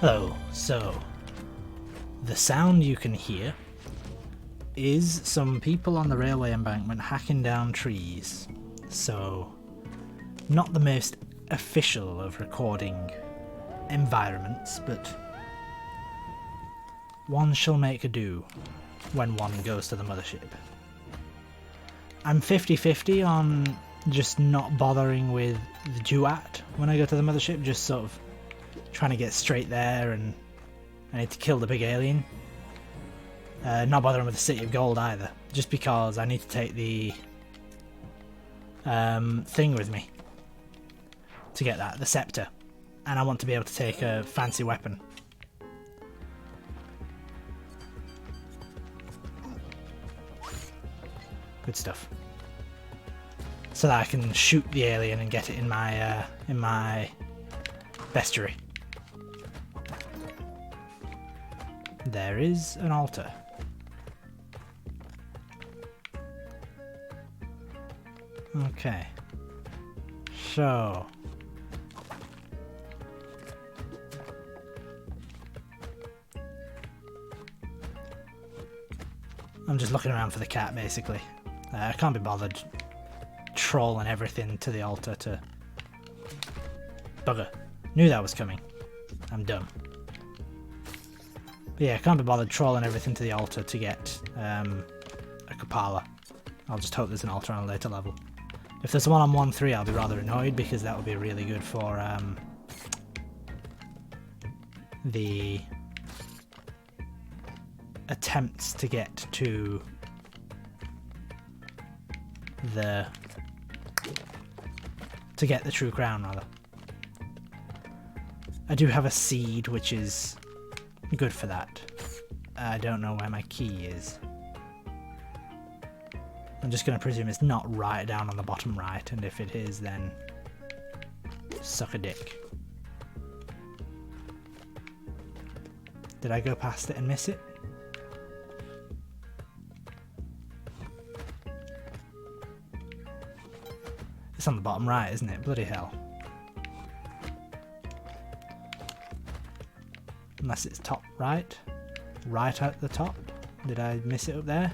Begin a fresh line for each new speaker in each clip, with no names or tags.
Hello, so the sound you can hear is some people on the railway embankment hacking down trees. So, not the most official of recording environments, but one shall make a do when one goes to the mothership. I'm 50-50 on just not bothering with the duat when I go to the mothership, just sort of trying to get straight there, and I need to kill the big alien. Not bothering with the City of Gold either, just because I need to take the thing with me to get that, the scepter, and I want to be able to take a fancy weapon. Good stuff. So that I can shoot the alien and get it in my bestiary. There is an altar. Okay. So I'm just looking around for the cat, basically. I can't be bothered trolling everything to the altar to... Bugger. Knew that was coming. I'm dumb. But yeah, I can't be bothered trolling everything to the altar to get a Kapala. I'll just hope there's an altar on a later level. If there's one on 1-3, I'll be rather annoyed, because that would be really good for the attempts to get to the true crown, rather. I do have a seed, which is good for that. I don't know where my key is. I'm just going to presume it's not right down on the bottom right, and if it is, then suck a dick. Did I go past it and miss it? It's on the bottom right, isn't it? Bloody hell. Unless it's top right. Right at the top. Did I miss it up there?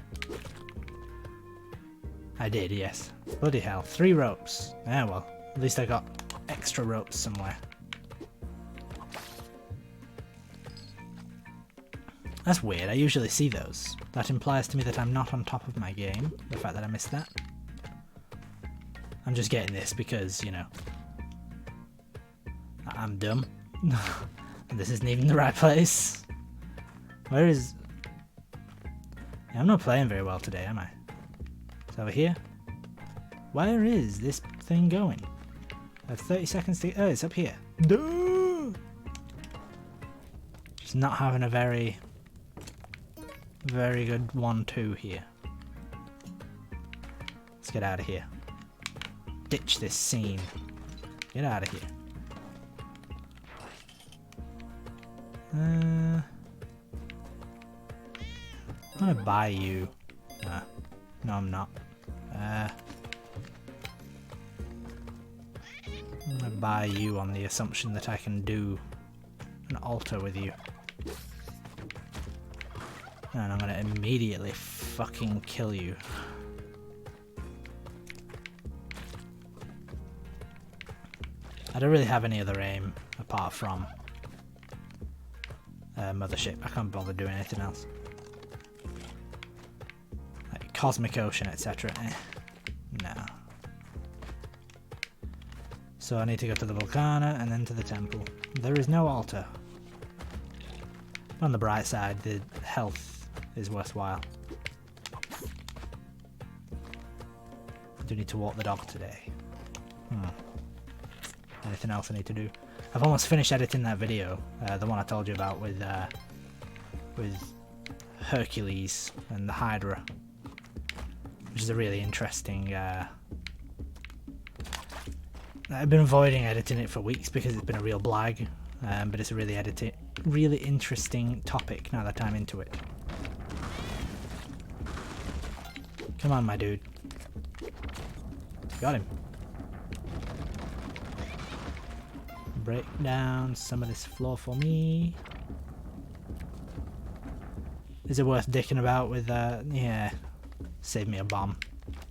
I did, yes. Bloody hell. 3 ropes. Yeah, well, at least I got extra ropes somewhere. That's weird. I usually see those. That implies to me that I'm not on top of my game, the fact that I missed that. I'm just getting this because, you know, I'm dumb. And this isn't even the right place. Where is... Yeah, I'm not playing very well today, am I? It's over here. Where is this thing going? I have 30 seconds to... Oh, it's up here. Duh! Just not having a very good 1-2 here. Let's get out of here. Ditch this scene. Get out of here. I'm gonna buy you. No, I'm not. I'm gonna buy you on the assumption that I can do an altar with you. And I'm gonna immediately fucking kill you. I don't really have any other aim apart from Mothership. I can't bother doing anything else. Like Cosmic Ocean, etc. No. So I need to go to the Volcana and then to the temple. There is no altar. On the bright side, the health is worthwhile. I do need to walk the dog today. Anything else I need to do? I've almost finished editing that video, the one I told you about with Hercules and the Hydra, which is a really interesting... I've been avoiding editing it for weeks because it's been a real blag, but it's a really interesting topic now that I'm into it. Come on, my dude. Got him. break down some of this floor for me. Is it worth dicking about with yeah, save me a bomb.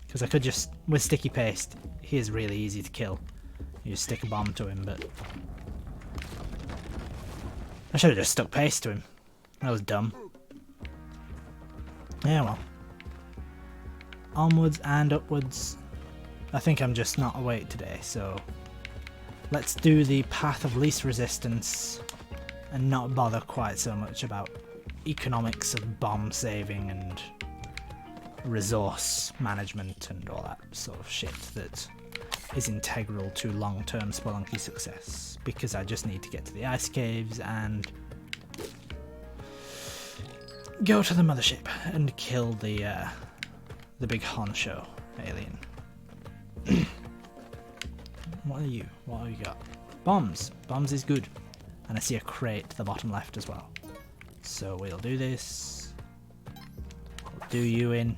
Because I could just, with sticky paste, he is really easy to kill. You just stick a bomb to him, but I should have just stuck paste to him. That was dumb. Yeah, well. Onwards and upwards. I think I'm just not awake today, so let's do the path of least resistance and not bother quite so much about economics of bomb saving and resource management and all that sort of shit that is integral to long-term Spelunky success, because I just need to get to the ice caves and go to the mothership and kill the big honcho alien. What are you? What have you got? Bombs. Bombs is good. And I see a crate to the bottom left as well. So we'll do this. We'll do you in.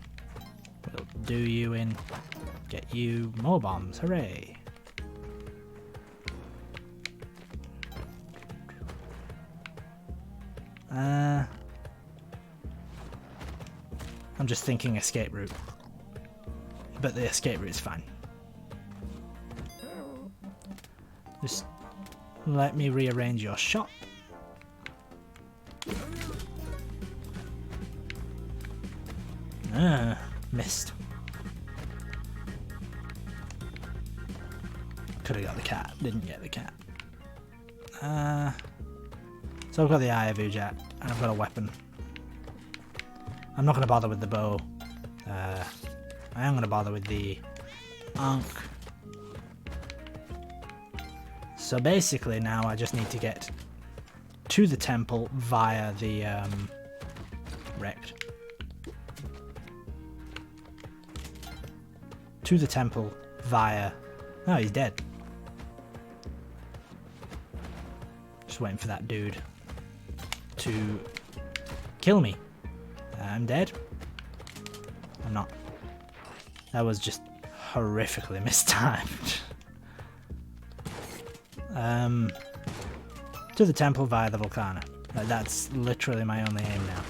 We'll do you in. Get you more bombs. Hooray. I'm just thinking escape route. But the escape route is fine. Just let me rearrange your shop. Missed. Could have got the cat, didn't get the cat. So I've got the Eye of Ujat, and I've got a weapon. I'm not going to bother with the bow. I am going to bother with the Ankh. So basically now I just need to get to the temple via the wrecked. To the temple via... Oh, he's dead. Just waiting for that dude to kill me. I'm dead. I'm not. That was just horrifically mistimed. To the temple via the Volcana. That's literally my only aim now.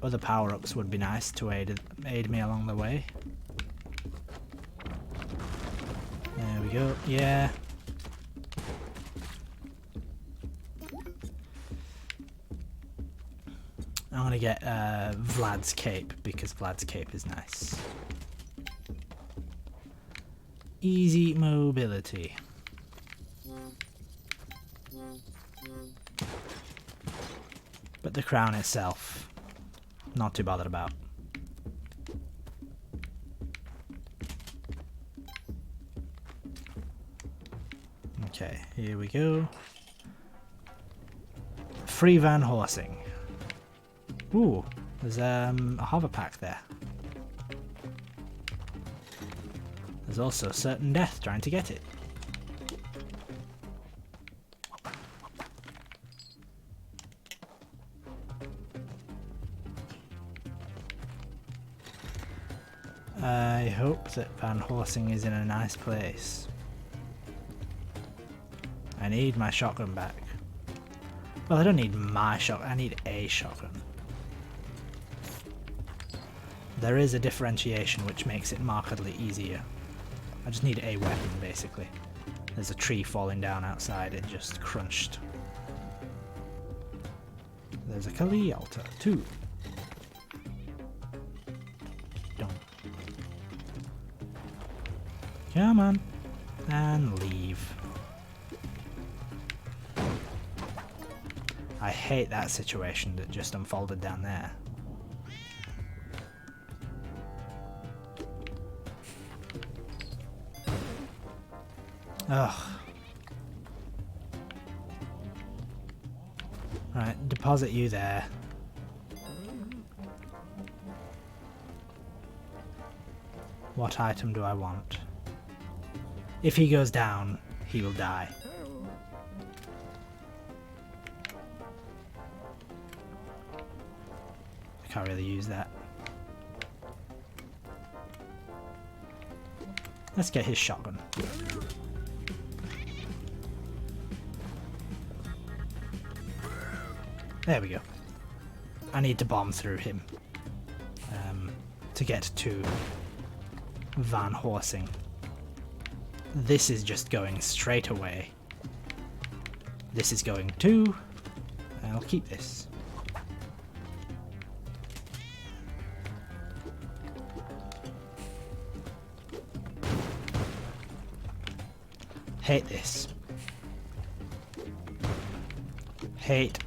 Other power-ups would be nice to aid me along the way. There we go. Yeah. I'm gonna get Vlad's cape because Vlad's cape is nice. Easy mobility. But the crown itself, not too bothered about. Okay, here we go. Free van horsing. Ooh, there's a hover pack there. There's also certain death trying to get it. I hope that van horsing is in a nice place. I need my shotgun back. Well, I don't need my shotgun, I need a shotgun. There is a differentiation which makes it markedly easier. I just need a weapon, basically. There's a tree falling down outside, it just crunched. There's a Kali altar, too. Don't. Come on. And leave. I hate that situation that just unfolded down there. Ugh. Right, deposit you there. What item do I want? If he goes down, he will die. I can't really use that. Let's get his shotgun. There we go. I need to bomb through him to get to Van Horsing. This is just going straight away. This is going to... I'll keep this. Hate this. Hate.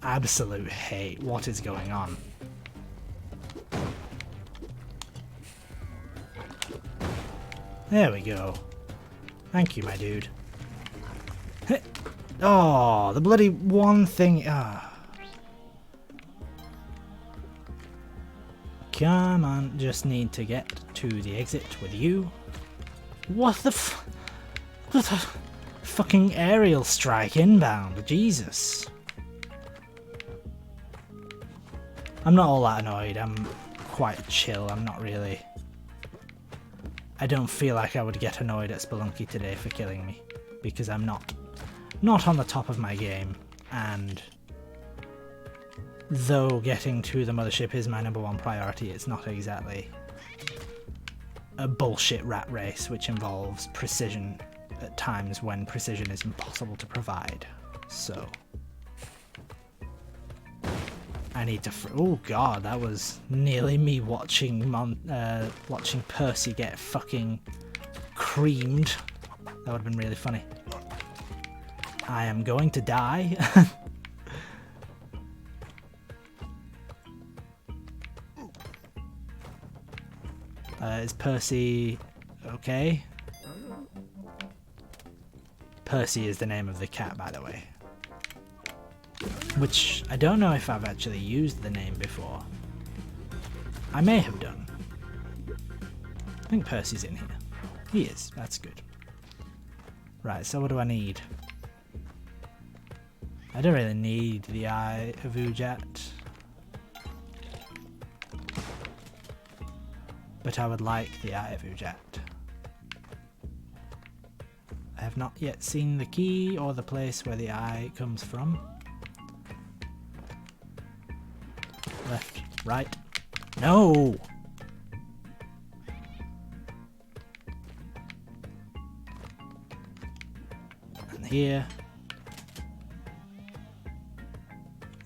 Absolute hate. What is going on? There we go. Thank you, my dude. Oh, the bloody one thing. Come on, just need to get to the exit with you. What the fucking aerial strike inbound, Jesus. I'm not all that annoyed, I'm quite chill, I'm not really... I don't feel like I would get annoyed at Spelunky today for killing me, because I'm not on the top of my game, and though getting to the mothership is my #1 priority, it's not exactly a bullshit rat race which involves precision at times when precision is impossible to provide. So I need to... oh god, that was nearly me watching watching Percy get fucking creamed. That would have been really funny. I am going to die. Is Percy okay? Percy is the name of the cat, by the way. Which, I don't know if I've actually used the name before. I may have done. I think Percy's in here. He is, that's good. Right, so what do I need? I don't really need the Eye of Ujat. But I would like the Eye of Ujat. I have not yet seen the key or the place where the eye comes from. Left, right. No! And here.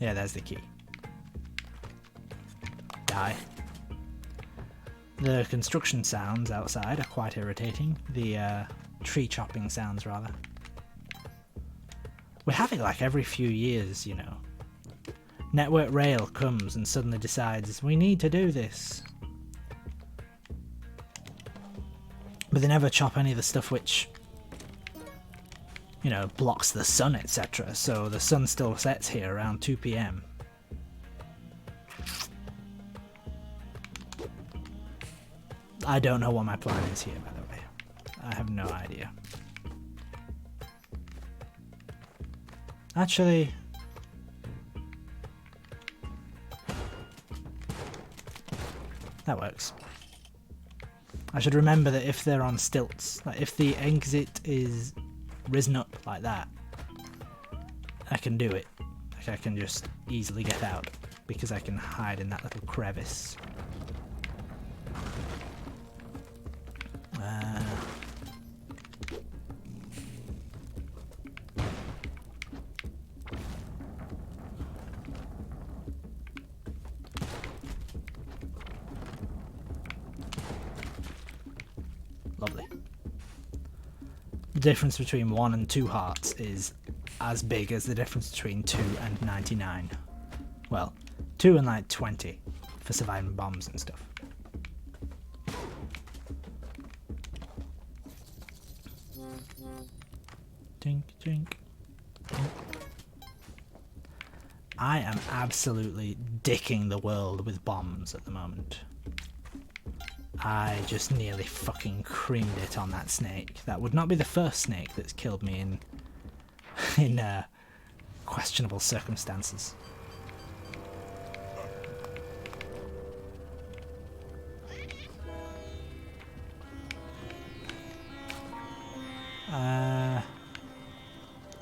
Yeah, there's the key. Die. The construction sounds outside are quite irritating. The tree chopping sounds, rather. We have it like every few years, you know. Network Rail comes and suddenly decides, we need to do this. But they never chop any of the stuff which, you know, blocks the sun, etc. So the sun still sets here around 2 PM. I don't know what my plan is here, by the way. I have no idea. Actually... that works. I should remember that if they're on stilts, like if the exit is risen up like that, I can do it. Like I can just easily get out because I can hide in that little crevice. Lovely. The difference between 1 and 2 hearts is as big as the difference between 2 and 99. Well, 2 and like 20 for surviving bombs and stuff. Tink, tink, tink. I am absolutely dicking the world with bombs at the moment. I just nearly fucking creamed it on that snake. That would not be the first snake that's killed me in questionable circumstances.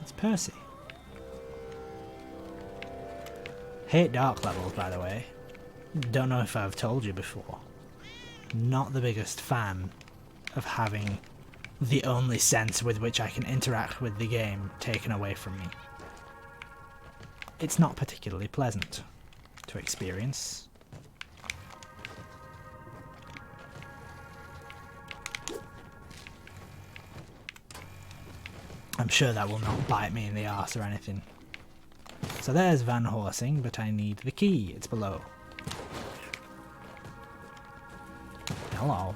It's Percy. Hate dark levels, by the way. Don't know if I've told you before. Not the biggest fan of having the only sense with which I can interact with the game taken away from me. It's not particularly pleasant to experience. I'm sure that will not bite me in the arse or anything. So there's Van Horsing, but I need the key. It's below. Hello.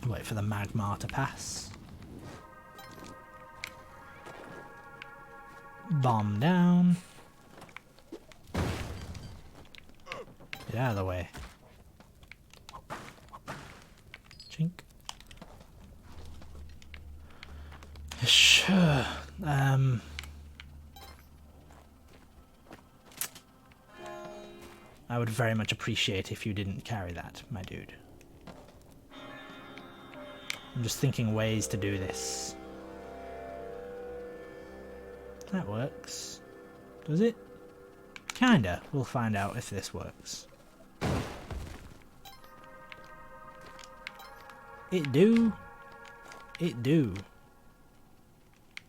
Wait for the magma to pass. Bomb down. Get out of the way. Chink. Sure. I would very much appreciate if you didn't carry that, my dude. I'm just thinking ways to do this. That works. Does it? Kinda. We'll find out if this works. It do. It do.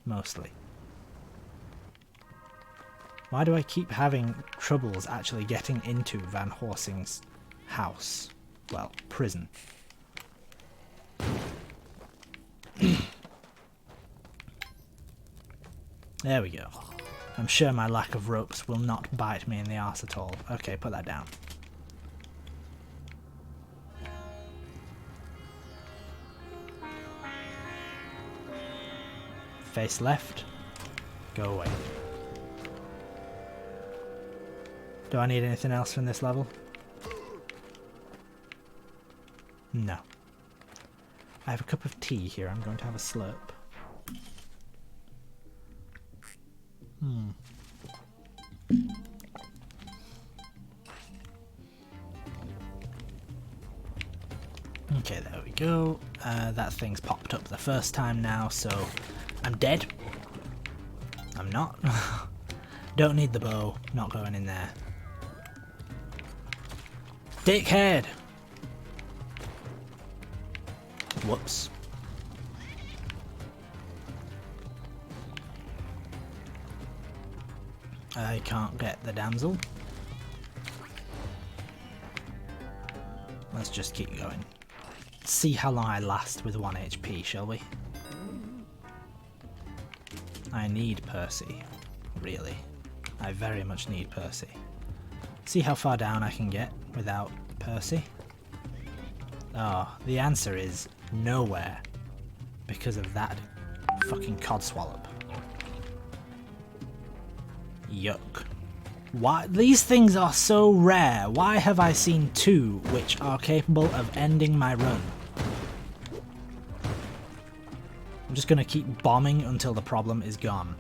Mostly. Why do I keep having troubles actually getting into Van Horsing's house? Well, prison. There we go. I'm sure my lack of ropes will not bite me in the arse at all. Okay, put that down. Face left. Go away. Do I need anything else from this level? No. I have a cup of tea here. I'm going to have a slurp. Okay, there we go. That thing's popped up the first time now, so I'm dead. I'm not. Don't need the bow. Not going in there. Dickhead! Whoops. I can't get the damsel. Let's just keep going. See how long I last with 1 HP, shall we? I need Percy. Really. I very much need Percy. See how far down I can get without Percy? Oh, the answer is nowhere. Because of that fucking codswallop. Yuck. Why? These things are so rare. Why have I seen 2 which are capable of ending my run? I'm just gonna keep bombing until the problem is gone.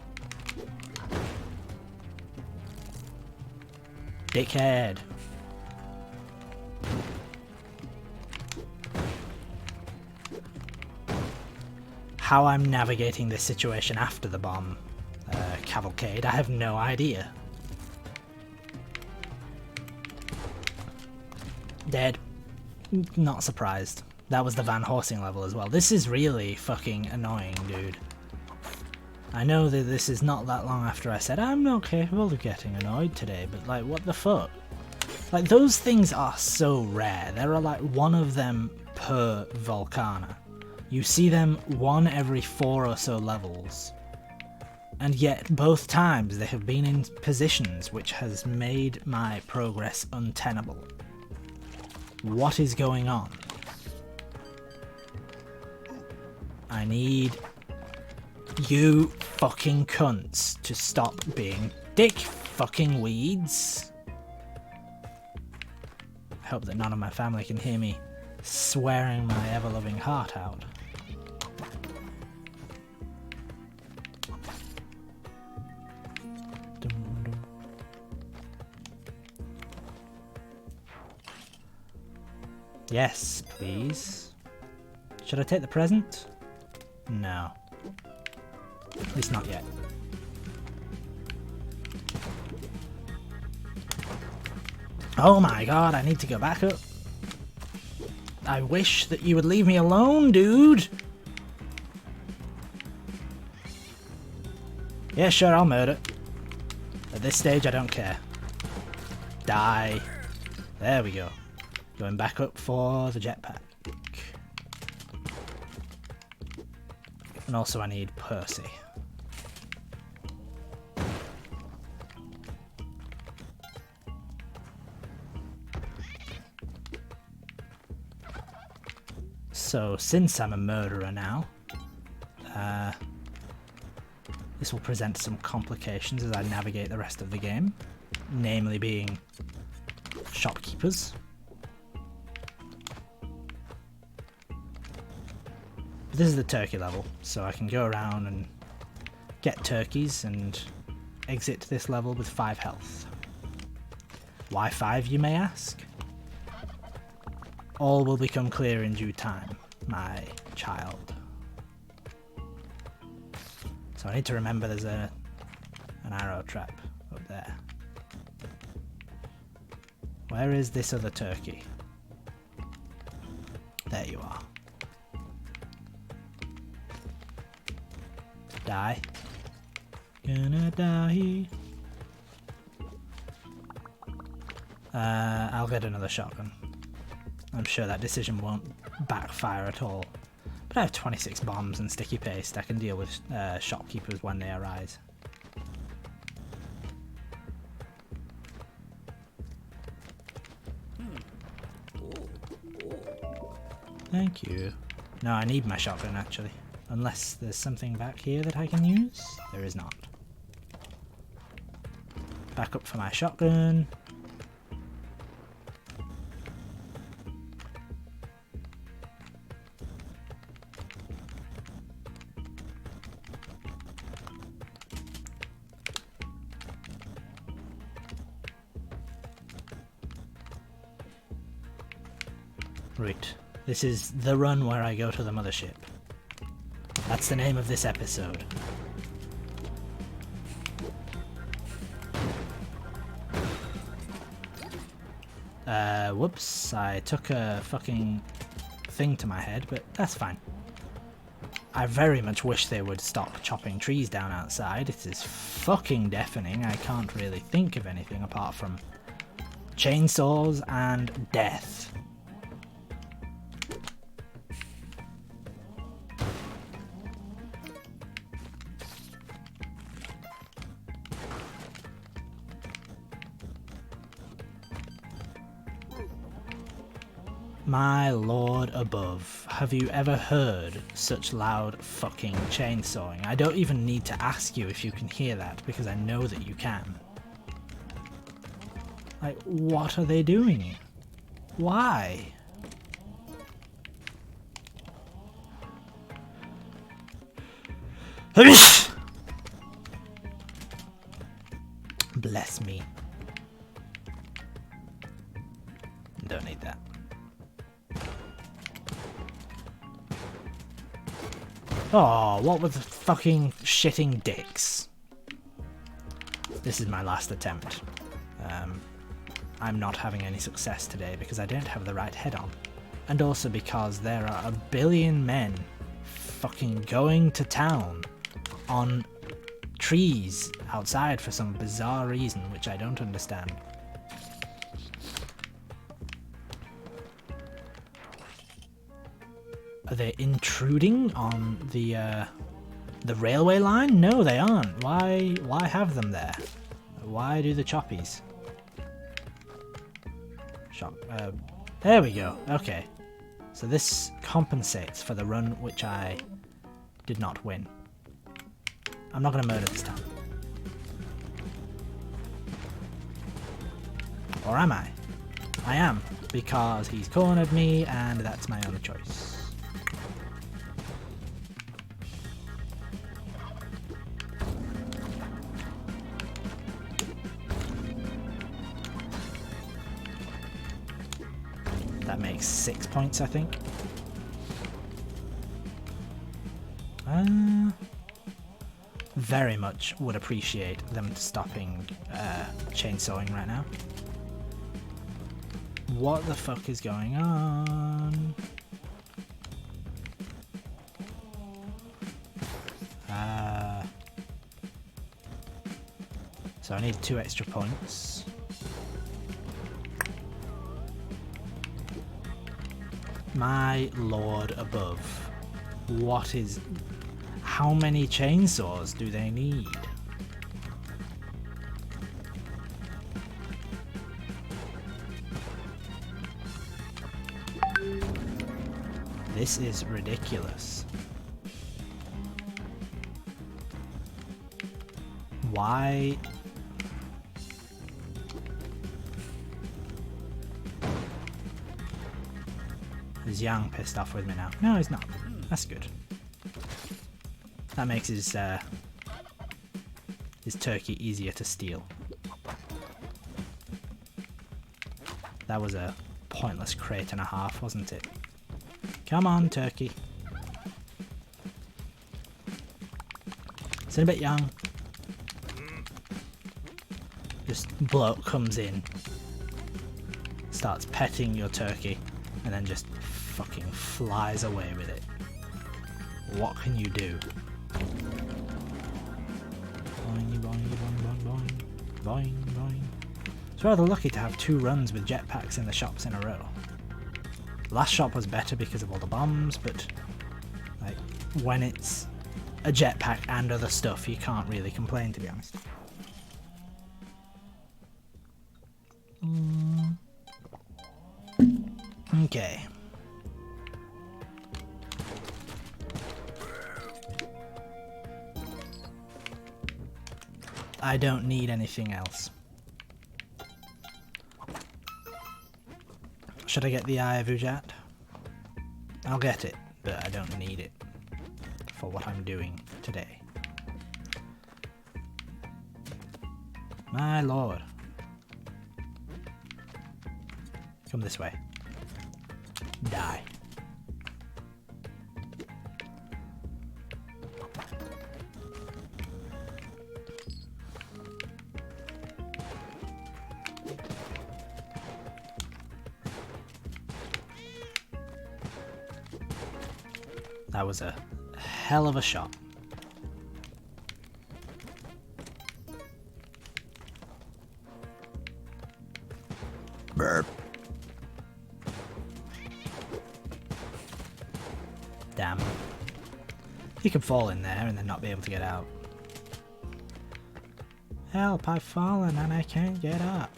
Dickhead. How I'm navigating this situation after the bomb cavalcade, I have no idea. Dead. Not surprised. That was the Van Horsing level as well. This is really fucking annoying, dude. I know that this is not that long after I said I'm not capable of getting annoyed today, but like, what the fuck? Like, those things are so rare. There are like 1 of them per Volcana. You see them 1 every 4 or so levels. And yet, both times they have been in positions which has made my progress untenable. What is going on? I need you fucking cunts to stop being dick fucking weeds. I hope that none of my family can hear me swearing my ever-loving heart out. Yes, please. Should I take the present? No. At least not yet. Oh my god, I need to go back up. I wish that you would leave me alone, dude! Yeah, sure, I'll murder. At this stage, I don't care. Die. There we go. Going back up for the jetpack. And also I need Percy. So, since I'm a murderer now, this will present some complications as I navigate the rest of the game, namely being shopkeepers. But this is the turkey level, so I can go around and get turkeys and exit this level with 5 health. Why 5, you may ask? All will become clear in due time, my child. So I need to remember there's an arrow trap up there. Where is this other turkey? There you are. Die. Gonna die. I'll get another shotgun. I'm sure that decision won't backfire at all. But I have 26 bombs and sticky paste. I can deal with shopkeepers when they arise. Thank you. No, I need my shotgun actually. Unless there's something back here that I can use. There is not. Back up for my shotgun. Right, this is the run where I go to the Mothership. That's the name of this episode. Whoops, I took a fucking thing to my head, but that's fine. I very much wish they would stop chopping trees down outside. It is fucking deafening. I can't really think of anything apart from chainsaws and death. My lord above, have you ever heard such loud fucking chainsawing? I don't even need to ask you if you can hear that, because I know that you can. Like, what are they doing? Why? Bless me. Don't need that. Oh, what with the fucking shitting dicks? This is my last attempt. I'm not having any success today because I don't have the right head on. And also because there are a billion men fucking going to town on trees outside for some bizarre reason which I don't understand. Are they intruding on the railway line? No, they aren't. Why have them there? Why do the choppies? There we go. Okay. So this compensates for the run which I did not win. I'm not going to murder this time. Or am I? I am, because he's cornered me and that's my only choice. That makes 6 points, I think. Very much would appreciate them stopping chainsawing right now. What the fuck is going on? So I need 2 extra points. My lord above. What is... How many chainsaws do they need? This is ridiculous. Why? Is Yang pissed off with me now? No, he's not. That's good. That makes his turkey easier to steal. That was a pointless crate and a half, wasn't it? Come on, turkey. It's in a bit, Yang. This bloke comes in, starts petting your turkey, and then just fucking flies away with it. What can you do? Boing, boing, boing, boing, boing, boing, boing. It's rather lucky to have 2 runs with jetpacks in the shops in a row. Last shop was better because of all the bombs, but like when it's a jetpack and other stuff, you can't really complain, to be honest. Okay. I don't need anything else. Should I get the Eye of Ujat? I'll get it, but I don't need it for what I'm doing today. My lord. Come this way. Die. That was a hell of a shot. Burp. Damn. You could fall in there and then not be able to get out. Help, I've fallen and I can't get up.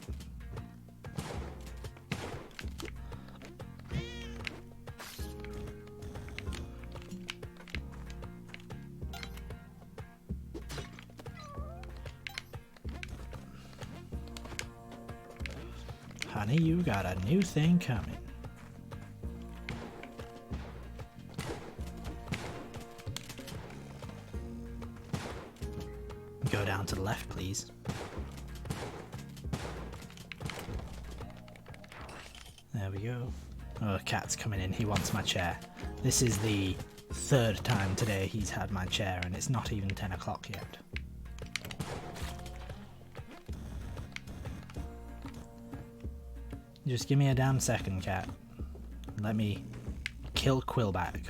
Honey, you got a new thing coming. Go down to the left, please. There we go. Oh, the cat's coming in. He wants my chair. This is the 3rd time today he's had my chair, and it's not even 10 o'clock yet. Just give me a damn second, cat. Let me kill Quillback.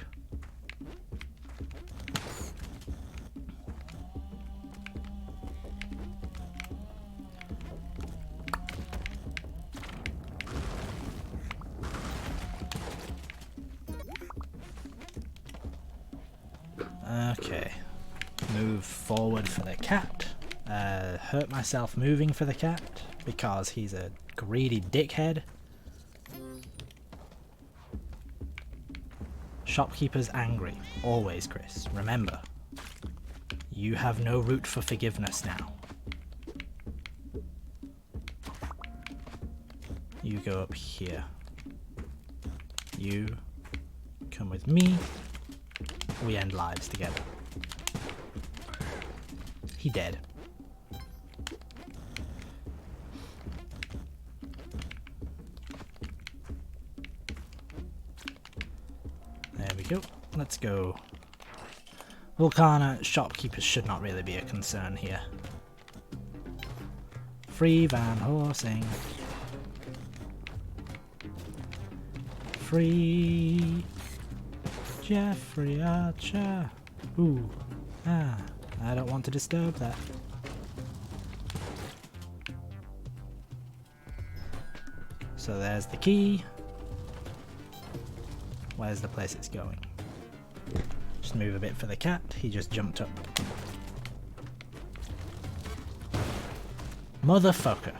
Okay. Move forward for the cat. Hurt myself moving for the cat because he's a greedy dickhead. Shopkeeper's angry. Always, Chris. Remember, you have no root for forgiveness now. You go up here. You come with me. We end lives together. He dead. There we go. Let's go. Vulcana shopkeepers should not really be a concern here. Free van horsing. Free Jeffrey Archer. Ooh. I don't want to disturb that. So there's the key. Where's the place it's going? Just move a bit for the cat. He just jumped up. Motherfucker.